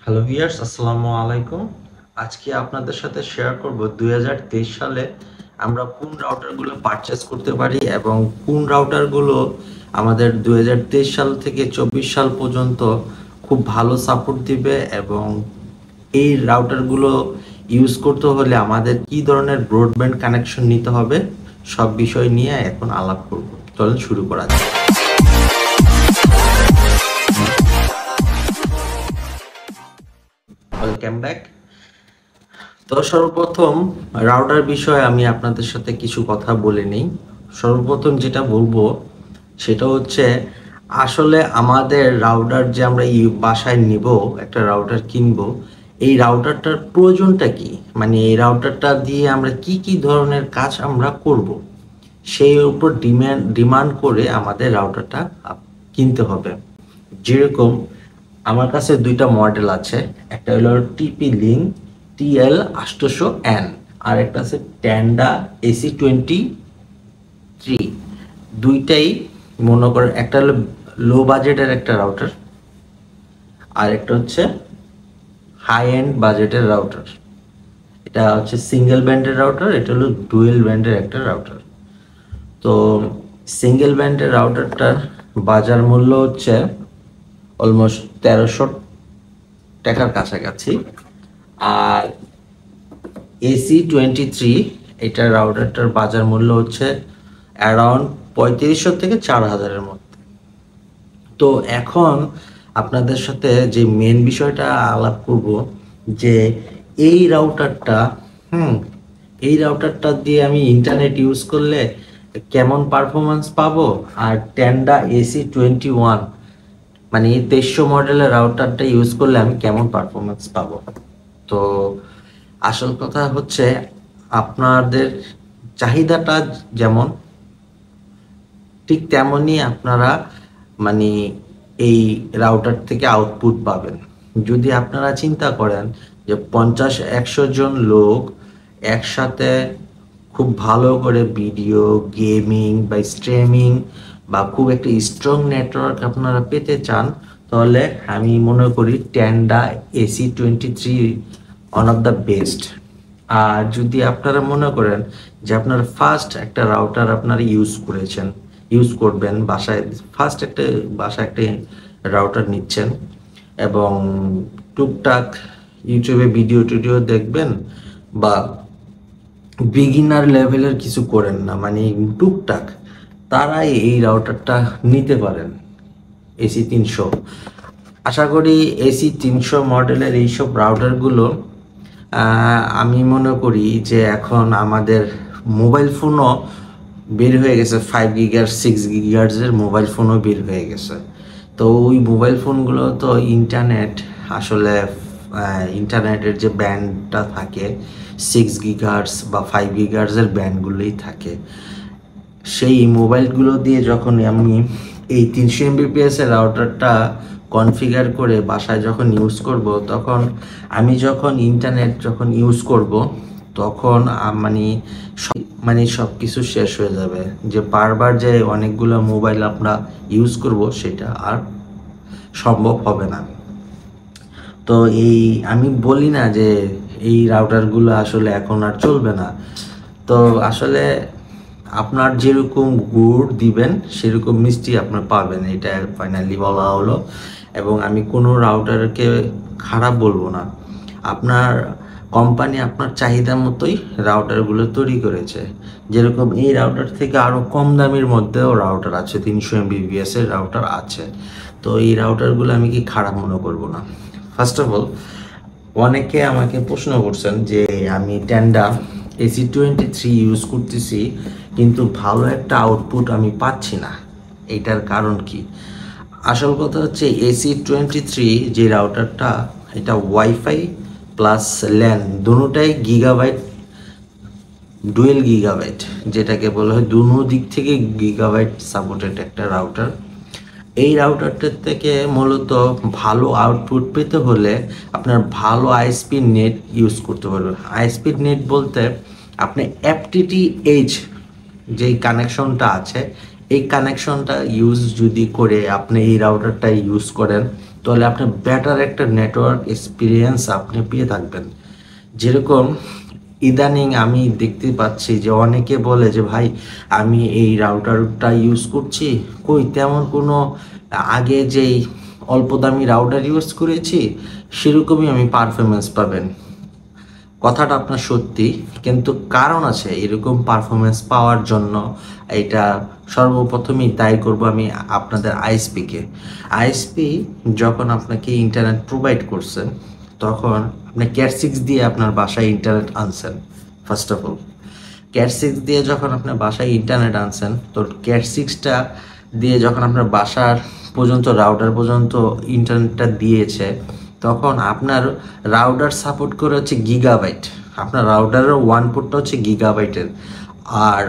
Hello viewers, আসসালামু আলাইকুম। আজকে আপনাদের সাথে শেয়ার করব 2023 সালে আমরা কোন রাউটারগুলো পারচেজ করতে পারি এবং কোন রাউটারগুলো আমাদের 2023 সাল থেকে 24 সাল পর্যন্ত খুব ভালো সাপোর্ট দিবে এবং এই রাউটারগুলো ইউজ করতে হলে আমাদের কি ধরনের ব্রডব্যান্ড কানেকশন নিতে হবে সব বিষয় নিয়ে এখন আলাপ করব। চলুন শুরু করা যাক। Welcome back. তো সর্বপ্রথম রাউটার বিষয়ে আমি আপনাদের সাথে কিছু কথা বলে নিই। সর্বপ্রথম যেটা বলবো সেটা হচ্ছে আসলে আমাদের রাউটার যে আমরা বাসায় নিব, একটা রাউটার কিনবো, এই রাউটারটার প্রয়োজনটা কি, মানে এই রাউটারটা দিয়ে আমরা কি কি ধরনের কাজ আমরা করব, সেই উপর ডিমান্ড করে আমাদের রাউটারটা কিনতে হবে। যেরকম আমার কাছে দুইটা মডেল আছে, একটা হলো টিপি লিঙ্ক TL 800N আর একটা আছে টেন্ডা AC23। দুইটাই মনে করেন একটা হলো লো বাজেটের একটা রাউটার আর একটা হচ্ছে হাই এন্ড বাজেটের রাউটার। এটা হচ্ছে সিঙ্গেল ব্যান্ডের রাউটার, এটা হলো ডুয়েল ব্যান্ডের একটা রাউটার। তো সিঙ্গেল ব্যান্ডের রাউটারটার বাজার মূল্য হচ্ছে অলমোস্ট 1300 টাকার কাছাকাছি, আর AC23 এটার রাউটারটার বাজার মূল্য হচ্ছে অ্যারাউন্ড 3500 থেকে 4000-এর মধ্যে। তো এখন আপনাদের সাথে যে মেন বিষয়টা আলাপ করব যে এই রাউটারটা এই রাউটারটা দিয়ে আমি ইন্টারনেট ইউজ করলে কেমন পারফরমেন্স পাবো, আর টেন্ডা AC21 মানে এই 2300 মডেলের রাউটারটা ইউজ করলে আমি কেমন পারফরমেন্স পাবো। তো আসল কথা হচ্ছে আপনাদের চাহিদাটা যেমন ঠিক তেমনই আপনারা মানে এই রাউটার থেকে আউটপুট পাবেন। যদি আপনারা চিন্তা করেন যে 50-100 জন লোক একসাথে খুব ভালো করে ভিডিও গেমিং বা স্ট্রিমিং বা খুব একটা স্ট্রং নেটওয়ার্ক আপনারা পেতে চান, তাহলে আমি মনে করি Tenda AC23 one of the best. আর যদি আপনারা মনে করেন যে আপনার ফার্স্ট একটা রাউটার আপনারা ইউজ করবেন বাসায়, বাসায় একটা রাউটার নিচ্ছেন এবং টুকটাক ইউটিউবে ভিডিও টিডিও দেখবেন বা বিগিনার লেভেলের কিছু করেন না, মানে টুকটাক, তারাই এই রাউটারটা নিতে পারেন AC300। আশা করি AC300 মডেলের এইসব রাউটারগুলো আমি মনে করি যে এখন আমাদের মোবাইল ফোনও বের হয়ে গেছে, 5 গিগার 6 গিগার্সের মোবাইল ফোনও বের হয়ে গেছে। তো ওই মোবাইল ফোনগুলো তো আসলে ইন্টারনেটের যে ব্যান্ডটা থাকে 6 গিগার্স বা 5 গিগার্সের ব্যান্ডগুলোই থাকে। সেই মোবাইলগুলো দিয়ে যখন আমি এই 300 MBPS এর রাউটারটা কনফিগার করে বাসায় যখন ইউজ করব, তখন আমি যখন ইন্টারনেট ইউজ করব তখন মানে সব কিছু শেষ হয়ে যাবে, যে বারবার যে অনেকগুলো মোবাইল আমরা ইউজ করব সেটা আর সম্ভব হবে না। তো এই আমি বলি না যে এই রাউটারগুলো আসলে এখন আর চলবে না। তো আসলে আপনার যেরকম গুড় দিবেন সেরকম মিষ্টি আপনার পাবেন, এটা ফাইনালি বলা হলো। এবং আমি কোনো রাউটারকে খারাপ বলবো না, আপনার কোম্পানি আপনার চাহিদা মতোই রাউটারগুলো তৈরি করেছে। যেরকম এই রাউটার থেকে আরও কম দামের মধ্যেও রাউটার আছে, 300 MBPS এর রাউটার আছে। তো এই রাউটারগুলো আমি কি খারাপ মনে করব না। ফার্স্ট অফ অল, অনেকে আমাকে প্রশ্ন করছেন যে আমি টেন্ডা AC23 ইউজ করতেছি কিন্তু ভালো একটা আউটপুট আমি পাচ্ছি না, এটার কারণ কি? আসল কথা হচ্ছে AC23 যে রাউটারটা, এটা ওয়াইফাই প্লাস ল্যান দুটোটাই গিগাবাইট, ডুয়েল গিগাবাইট যেটাকে বলা হয়, দুনো দিক থেকে গিগাবাইট সাপোর্টেড একটা রাউটার। এই রাউটারটার থেকে মূলত ভালো আউটপুট পেতে হলে আপনার ভালো আইএসপি নেট ইউজ করতে পারবে। আইএসপি নেট বলতে আপনি FTTH যেই কানেকশনটা আছে, এই কানেকশনটা ইউজ যদি করে আপনি এই রাউটারটা ইউজ করেন, তাহলে আপনি বেটার একটা নেটওয়ার্ক এক্সপিরিয়েন্স আপনি পেয়ে থাকবেন। যেরকম ইদানিং আমি দেখতে পাচ্ছি যে অনেকে বলে যে ভাই আমি এই রাউটারটা ইউজ করছি, কই তেমন কোনো আগে যেই অল্প দামি রাউটার ইউজ করেছি সেরকমই আমি পারফরমেন্স পাবেন। কথাটা আপনার সত্যি, কিন্তু কারণ আছে এরকম পারফরমেন্স পাওয়ার জন্য। এটা সর্বপ্রথমেই দায়ী করব আমি আপনাদের আইএসপিকে। আইএসপি যখন আপনাকে ইন্টারনেট প্রোভাইড করছে তখন আপনি ক্যাট 6 দিয়ে আপনার বাসায় ইন্টারনেট আনছেন। ফার্স্ট অফ অল ক্যাট 6 দিয়ে যখন আপনার বাসায় ইন্টারনেট আনছেন, তো ক্যাট 6টা দিয়ে যখন আপনার বাসার পর্যন্ত রাউটার পর্যন্ত ইন্টারনেটটা দিয়েছে, তখন আপনার রাউটার সাপোর্ট করে হচ্ছে গিগাবাইট। আপনার রাউটারের ওয়ান পোর্টটা হচ্ছে গিগাবাইটের। আর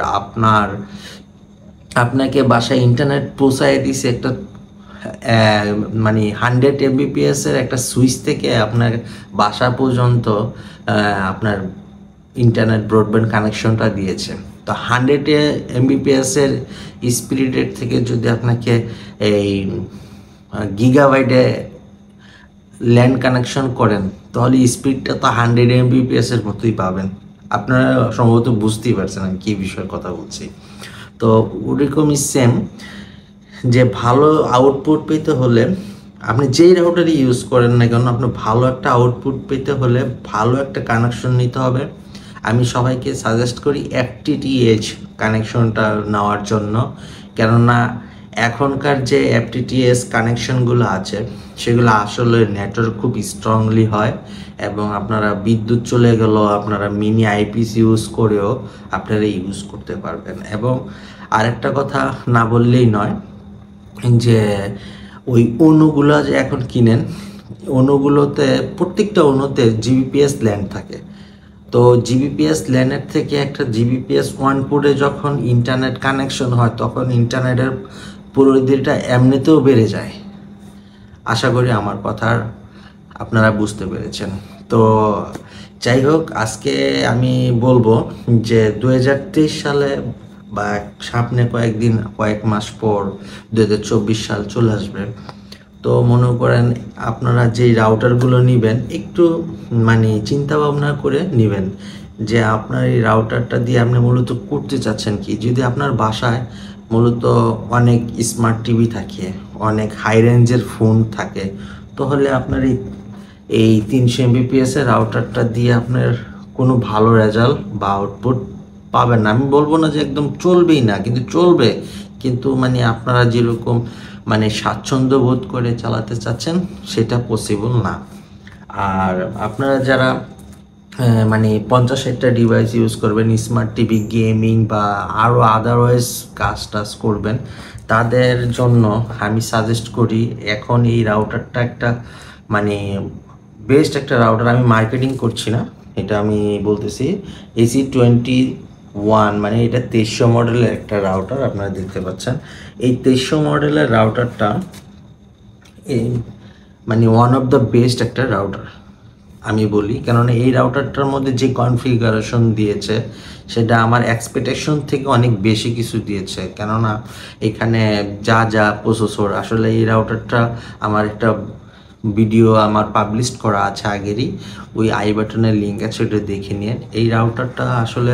আপনাকে বাসায় ইন্টারনেট পৌঁছায় দিছে একটা মানে 100 Mbps এর একটা সুইচ থেকে আপনার বাসা পর্যন্ত আপনার ইন্টারনেট ব্রডব্যান্ড কানেকশনটা দিয়েছে। তো 100 Mbps এর স্পিডের থেকে যদি আপনাকে এই গিগাবাইটে ল্যান্ড কানেকশন করেন, তাহলে স্পিডটা তো 100 Mbps এর মতোই পাবেন। আপনারা সম্ভবত বুঝতেই পারছেন আমি কী বিষয়ের কথা বলছি। তো ওরকমই সেম, যে ভালো আউটপুট পেতে হলে আপনি যেই রাউটারই ইউজ করেন না কেন, আপনার ভালো একটা আউটপুট পেতে হলে ভালো একটা কানেকশন নিতে হবে। আমি সবাইকে সাজেস্ট করি FTTH কানেকশনটা নেওয়ার জন্য, কেননা এখনকার যে FTTH কানেকশনগুলো আছে সেগুলো আসলে নেটওয়ার্ক খুব স্ট্রংলি হয়, এবং আপনারা বিদ্যুৎ চলে গেলেও আপনারা মিনি আইপিএস ইউজ করেও আপনারা ইউজ করতে পারবেন। এবং আরেকটা কথা না বললেই নয়, যে ওই অণুগুলো যে এখন কিনেন, অণুগুলোতে প্রত্যেকটা অণুতে জিবিপিএস ল্যান্ড থাকে। তো জিবিপিএস ল্যানের থেকে একটা জিবিপিএস ওয়ান পোর্টে যখন ইন্টারনেট কানেকশন হয় তখন ইন্টারনেটের পরিধিটা এমনিতেও বেড়ে যায়। আশা করি আমার কথার আপনারা বুঝতে পেরেছেন। তো যাই হোক, আজকে আমি বলবো যে 2023 সালে বা সামনে কয়েক মাস পর 2024 সাল চলে আসবে। তো মনে করেন আপনারা যেই রাউটারগুলো নেবেন একটু মানে চিন্তা ভাবনা করে নেবেন যে আপনার এই রাউটারটা দিয়ে আপনি মূলত করতে চাচ্ছেন কি। যদি আপনার বাসায় মূলত অনেক স্মার্ট টিভি থাকে, অনেক হাই রেঞ্জের ফোন থাকে, তাহলে আপনার এই 300 Mbps এর রাউটারটা দিয়ে আপনার কোনো ভালো রেজাল্ট বা আউটপুট পাবেন না। আমি বলবো না যে একদম চলবেই না, কিন্তু চলবে, কিন্তু মানে আপনারা যেরকম মানে স্বাচ্ছন্দ্য বোধ করে চালাতে চাচ্ছেন সেটা পসিবল না। আর আপনারা যারা মানে 50-60টা ডিভাইস ইউজ করবেন, স্মার্ট টিভি, গেমিং বা আরও আদারওয়াইজ কাজ টাজ করবেন, তাদের জন্য আমি সাজেস্ট করি এখন এই রাউটারটা একটা মানে বেস্ট একটা রাউটার। আমি মার্কেটিং করছি না, এটা আমি বলতেছি AC21, মানে এটা 2300 মডেলের একটা রাউটার। আপনারা দেখতে পাচ্ছেন এই 2300 মডেলের রাউটারটা মানে ওয়ান অফ দ্য বেস্ট একটা রাউটার আমি বলি, কেননা এই রাউটারটার মধ্যে যে কনফিগারেশন দিয়েছে সেটা আমার এক্সপেকটেশন থেকে অনেক বেশি কিছু দিয়েছে। কেননা এখানে যা যা প্রসেসর, আসলে এই রাউটারটা আমার একটা ভিডিও আমার পাবলিশ করা আছে আগেরই, ওই আই বাটনের লিঙ্ক আছে, ওটা দেখে নিন। এই রাউটারটা আসলে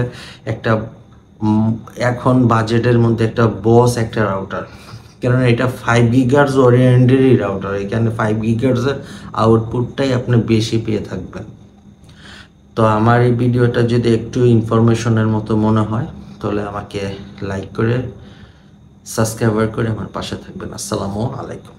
একটা এখন বাজেটের মধ্যে একটা বস একটা রাউটার, কেননা এটা 5 GHz ওরিয়েন্টেডই রাউটার। এখানে 5 GHz এর আউটপুটটাই আপনি বেশি পেয়ে থাকবেন। তো আমার এই ভিডিওটা যদি একটু ইনফরমেশনের মতো মনে হয় তাহলে আমাকে লাইক করে সাবস্ক্রাইব করে আমার পাশে থাকবেন। আসসালামু আলাইকুম।